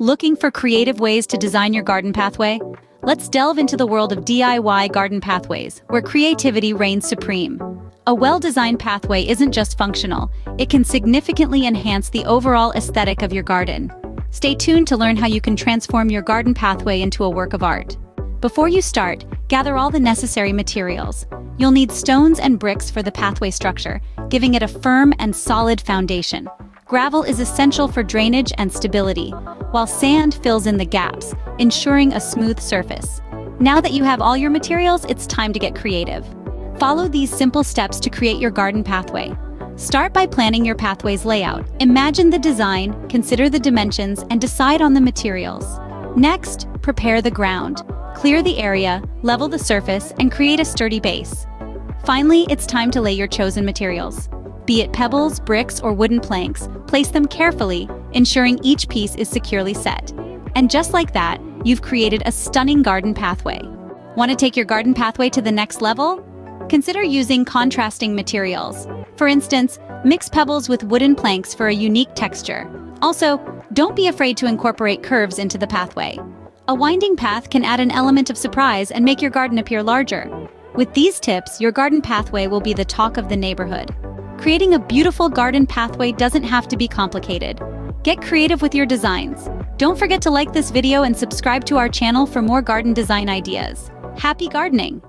Looking for creative ways to design your garden pathway? Let's delve into the world of DIY garden pathways, where creativity reigns supreme. A well-designed pathway isn't just functional, it can significantly enhance the overall aesthetic of your garden. Stay tuned to learn how you can transform your garden pathway into a work of art. Before you start, gather all the necessary materials. You'll need stones and bricks for the pathway structure, giving it a firm and solid foundation. Gravel is essential for drainage and stability, while sand fills in the gaps, ensuring a smooth surface. Now that you have all your materials, it's time to get creative. Follow these simple steps to create your garden pathway. Start by planning your pathway's layout. Imagine the design, consider the dimensions, and decide on the materials. Next, prepare the ground. Clear the area, level the surface, and create a sturdy base. Finally, it's time to lay your chosen materials. Be it pebbles, bricks, or wooden planks, place them carefully, ensuring each piece is securely set. And just like that, you've created a stunning garden pathway. Want to take your garden pathway to the next level? Consider using contrasting materials. For instance, mix pebbles with wooden planks for a unique texture. Also, don't be afraid to incorporate curves into the pathway. A winding path can add an element of surprise and make your garden appear larger. With these tips, your garden pathway will be the talk of the neighborhood. Creating a beautiful garden pathway doesn't have to be complicated. Get creative with your designs. Don't forget to like this video and subscribe to our channel for more garden design ideas. Happy gardening!